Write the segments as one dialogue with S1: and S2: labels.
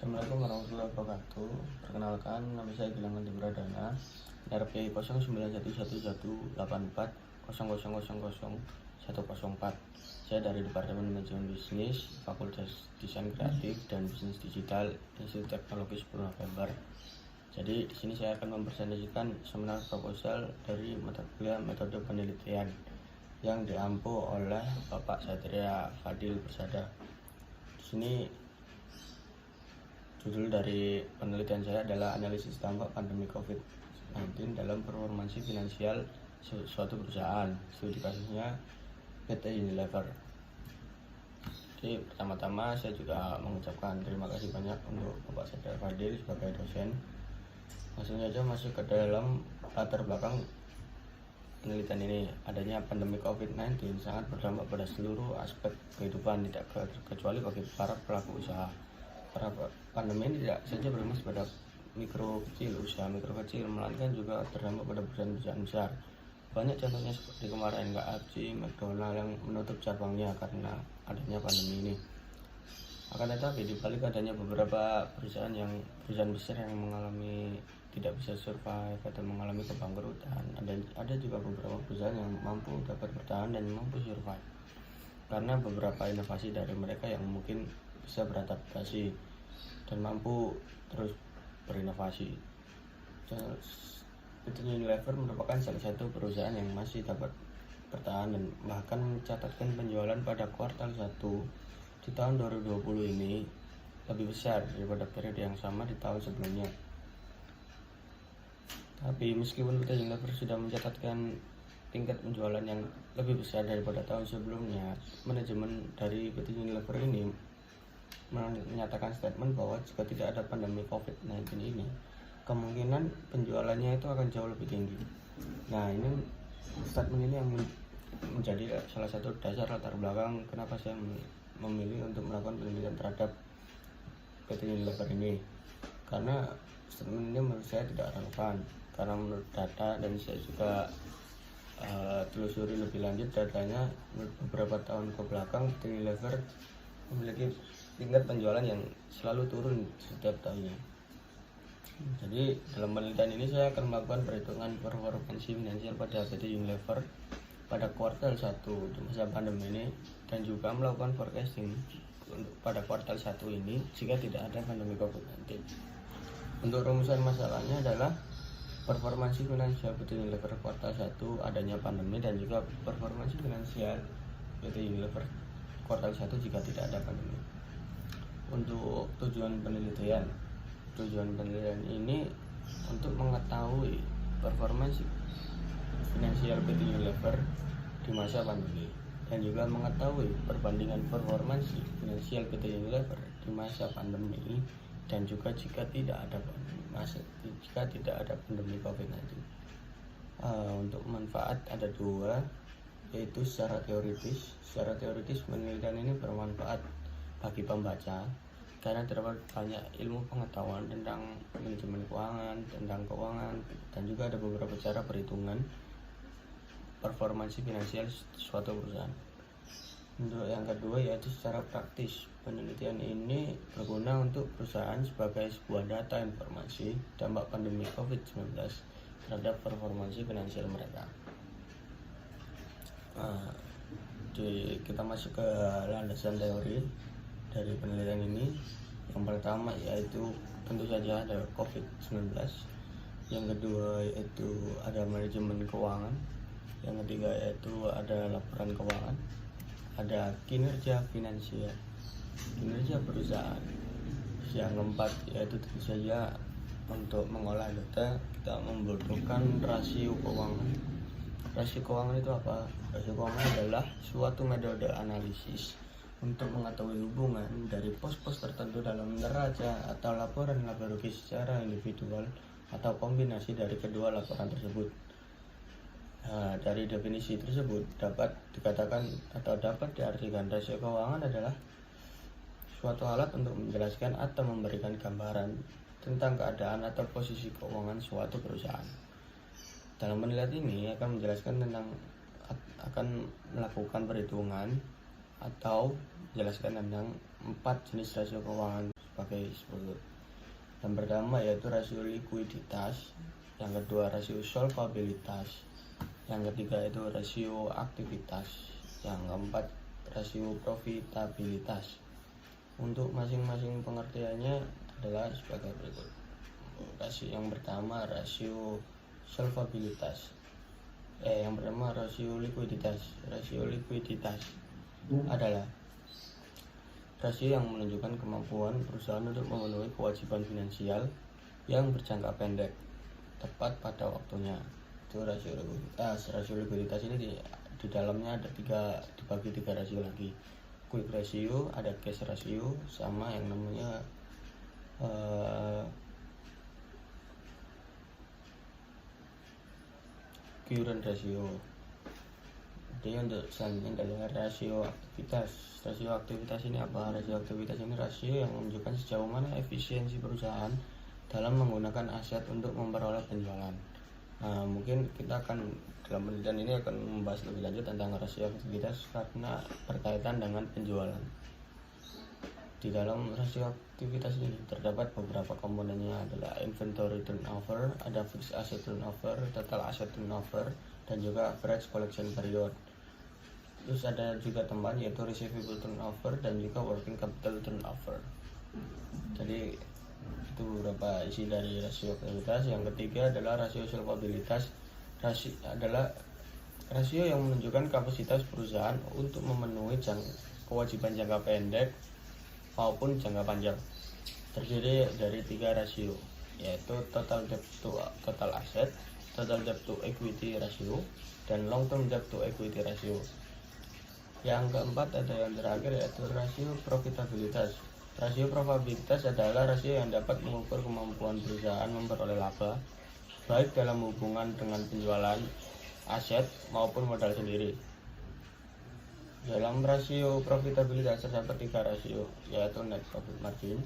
S1: Assalamualaikum warahmatullahi wabarakatuh. Perkenalkan, nama saya Gilang Andi Pradana, RP 09118400000104. Saya dari Departemen Manajemen Bisnis, Fakultas Desain Kreatif dan Bisnis Digital, Institut Teknologi 10 November. Jadi di sini saya akan mempresentasikan seminar proposal dari mata kuliah metode penelitian yang diampu oleh Bapak Satria Fadil Persada. Di sini judul dari penelitian saya adalah analisis dampak pandemi COVID-19 dalam performansi finansial suatu perusahaan. Studi kasusnya PT Unilever. Jadi pertama-tama saya juga mengucapkan terima kasih banyak untuk Bapak Satria Fadil sebagai dosen. Langsung saja masuk ke dalam latar belakang penelitian ini. Adanya pandemi COVID-19 sangat berdampak pada seluruh aspek kehidupan, tidak kecuali bagi para pelaku usaha. Karena pandemi ini tidak saja berimbas pada usaha mikro kecil, melainkan juga terdampak pada perusahaan-perusahaan besar. Banyak contohnya seperti kemarin KFC, McDonald yang menutup cabangnya karena adanya pandemi ini. Akan tetapi di balik adanya beberapa perusahaan besar yang mengalami tidak bisa survive atau mengalami kebangkrutan, ada juga beberapa perusahaan yang mampu dapat bertahan dan mampu survive karena beberapa inovasi dari mereka yang mungkin bisa beradaptasi dan mampu terus berinovasi. PT Unilever merupakan salah satu perusahaan yang masih dapat bertahan dan bahkan mencatatkan penjualan pada kuartal 1 di tahun 2020 ini lebih besar daripada periode yang sama di tahun sebelumnya. Tapi meskipun PT Unilever sudah mencatatkan tingkat penjualan yang lebih besar daripada tahun sebelumnya, manajemen dari PT Unilever ini menyatakan statement bahwa jika tidak ada pandemi COVID-19 ini, kemungkinan penjualannya itu akan jauh lebih tinggi. Nah, ini statement ini yang menjadi salah satu dasar latar belakang kenapa saya memilih untuk melakukan penelitian terhadap PT Unilever ini. Karena statement ini menurut saya tidak relevan, karena menurut data, dan saya juga telusuri lebih lanjut datanya, menurut beberapa tahun ke belakang PT Unilever memiliki tingkat penjualan yang selalu turun setiap tahunnya. Jadi dalam penelitian ini saya akan melakukan perhitungan performansi finansial pada PT Unilever pada kuartal 1 di masa pandemi ini, dan juga melakukan forecasting pada kuartal 1 ini jika tidak ada pandemi COVID-19. Untuk rumusan masalahnya adalah performansi finansial PT Unilever kuartal 1 adanya pandemi, dan juga performansi finansial PT Unilever kuartal 1 jika tidak ada pandemi. Untuk tujuan penelitian ini untuk mengetahui performansi finansial PT Unilever di masa pandemi, dan juga mengetahui perbandingan performansi finansial PT Unilever di masa pandemi dan juga jika tidak ada pandemi COVID-19. Untuk manfaat ada dua, yaitu secara teoritis. Secara teoritis penelitian ini bermanfaat bagi pembaca karena terdapat banyak ilmu pengetahuan tentang manajemen keuangan, tentang keuangan, dan juga ada beberapa cara perhitungan performansi finansial suatu perusahaan. Untuk yang kedua yaitu secara praktis, penelitian ini berguna untuk perusahaan sebagai sebuah data informasi dampak pandemi COVID-19 terhadap performansi finansial mereka. Kita masuk ke landasan teori dari penelitian ini. Yang pertama yaitu tentu saja ada COVID-19, yang kedua yaitu ada manajemen keuangan, yang ketiga yaitu ada laporan keuangan, ada kinerja finansial, kinerja perusahaan, yang keempat yaitu tentu saja untuk mengolah data kita membutuhkan rasio keuangan. Rasio keuangan itu apa? Rasio keuangan adalah suatu metode analisis untuk mengetahui hubungan dari pos-pos tertentu dalam neraca atau laporan laba rugi secara individual atau kombinasi dari kedua laporan tersebut. Dari definisi tersebut dapat dikatakan atau dapat diartikan rasio keuangan adalah suatu alat untuk menjelaskan atau memberikan gambaran tentang keadaan atau posisi keuangan suatu perusahaan. Dalam penelitian ini akan menjelaskan akan melakukan perhitungan atau menjelaskan tentang 4 jenis rasio keuangan sebagai berikut. Yang pertama yaitu rasio likuiditas, yang kedua rasio solvabilitas, yang ketiga itu rasio aktivitas, yang keempat rasio profitabilitas. Untuk masing-masing pengertiannya adalah sebagai berikut. Rasio yang pertama rasio solvabilitas. Yang pertama rasio likuiditas. Rasio likuiditas adalah rasio yang menunjukkan kemampuan perusahaan untuk memenuhi kewajiban finansial yang berjangka pendek tepat pada waktunya. Itu rasio likuiditas. Rasio likuiditas ini di dalamnya ada dibagi tiga rasio lagi. Quick ratio, ada cash ratio, sama yang namanya current ratio. Jadi untuk selanjutnya adalah rasio aktivitas. Rasio aktivitas ini apa? Rasio aktivitas ini rasio yang menunjukkan sejauh mana efisiensi perusahaan dalam menggunakan aset untuk memperoleh penjualan. Nah, mungkin kita akan dalam penelitian ini akan membahas lebih lanjut tentang rasio aktivitas karena berkaitan dengan penjualan. Di dalam rasio aktivitas ini terdapat beberapa komponennya adalah inventory turnover, ada fixed asset turnover, total asset turnover, dan juga average collection period. Terus ada juga tambahan yaitu receivable turnover dan juga working capital turnover. Jadi itu beberapa isi dari rasio aktivitas. Yang ketiga adalah rasio solvabilitas. Rasio adalah rasio yang menunjukkan kapasitas perusahaan untuk memenuhi kewajiban jangka pendek maupun jangka panjang. Terdiri dari 3 rasio, yaitu total debt to total asset, total debt to equity ratio, dan long term debt to equity ratio. Yang keempat ada yang terakhir yaitu rasio profitabilitas. Rasio profitabilitas adalah rasio yang dapat mengukur kemampuan perusahaan memperoleh laba baik dalam hubungan dengan penjualan aset maupun modal sendiri. Dalam rasio profitabilitas terdapat 3 rasio, yaitu net profit margin.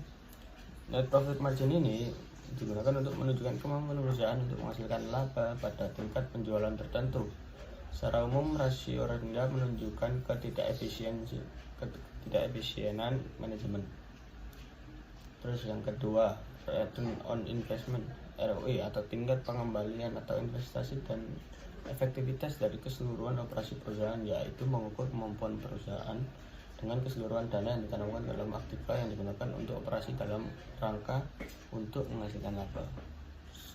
S1: Net profit margin ini digunakan untuk menunjukkan kemampuan perusahaan untuk menghasilkan laba pada tingkat penjualan tertentu. Secara umum, rasio rendah menunjukkan ketidakefisienan manajemen. Terus yang kedua, return on investment (ROI) atau tingkat pengembalian atau investasi dan efektivitas dari keseluruhan operasi perusahaan, yaitu mengukur kemampuan perusahaan dengan keseluruhan dana yang ditanamkan dalam aktiva yang digunakan untuk operasi dalam rangka untuk menghasilkan laba.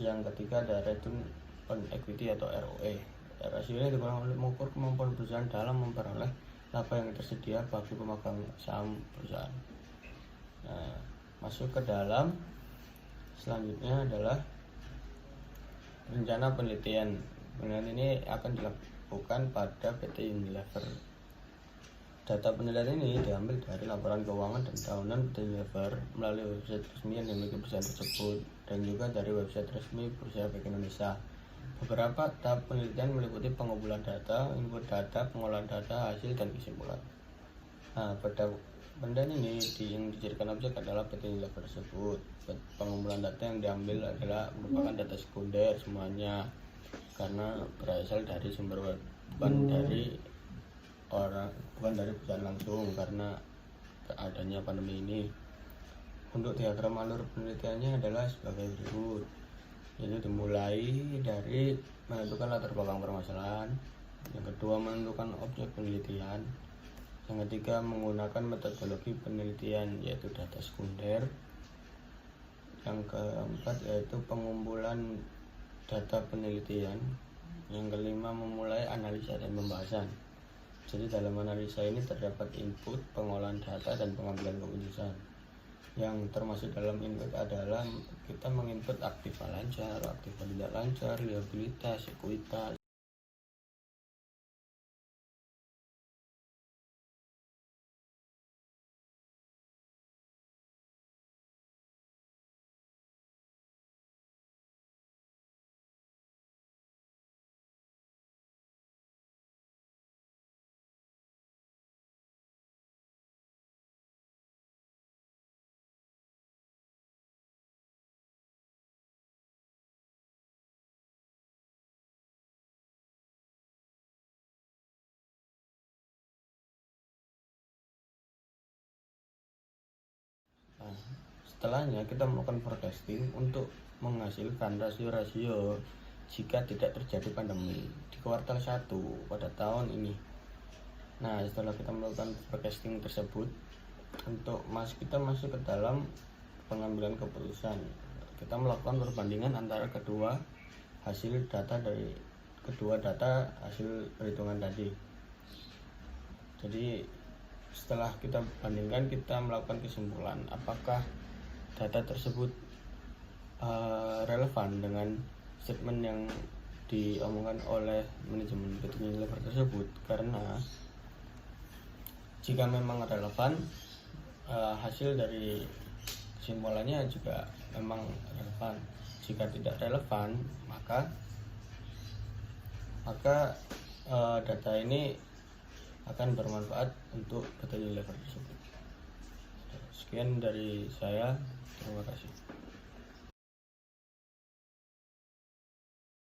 S1: Yang ketiga ada return on equity atau ROE. Rasio ini digunakan untuk mengukur kemampuan perusahaan dalam memperoleh laba yang tersedia bagi pemegang saham perusahaan. Nah, masuk ke dalam selanjutnya adalah rencana penelitian. Penelitian ini akan dilakukan pada PT Unilever. Data penelitian ini diambil dari laporan keuangan dan tahunan PT Unilever melalui website resmi yang dimiliki perusahaan tersebut dan juga dari website resmi Bursa Efek Indonesia. Beberapa tahap penelitian meliputi pengumpulan data, input data, pengolahan data, hasil, dan kesimpulan. Nah, pada penelitian ini yang dijadikan objek adalah PT Unilever tersebut. Pengumpulan data yang diambil adalah merupakan data sekunder semuanya karena berasal dari sumber web, bukan dari perusahaan langsung karena adanya pandemi ini. Untuk diagram alur penelitiannya adalah sebagai berikut. Ini dimulai dari menentukan latar belakang permasalahan, yang kedua menentukan objek penelitian, yang ketiga menggunakan metodologi penelitian yaitu data sekunder, yang keempat yaitu pengumpulan data penelitian, yang kelima memulai analisa dan pembahasan. Jadi dalam analisa ini terdapat input, pengolahan data, dan pengambilan keputusan. Yang termasuk dalam input adalah kita menginput aktiva lancar, aktiva tidak lancar, liabilitas, ekuitas, setelahnya kita melakukan forecasting untuk menghasilkan rasio-rasio jika tidak terjadi pandemi di kuartal 1 pada tahun ini. Nah, setelah kita melakukan forecasting tersebut, kita masuk ke dalam pengambilan keputusan. Kita melakukan perbandingan antara kedua data hasil perhitungan tadi. Jadi setelah kita bandingkan, kita melakukan kesimpulan apakah data tersebut relevan dengan statement yang diomongkan oleh manajemen PT Unilever tersebut. Karena jika memang relevan, hasil dari kesimpulannya juga memang relevan. Jika tidak relevan, maka data ini akan bermanfaat untuk PT Unilever tersebut. Sekian dari saya, terima kasih.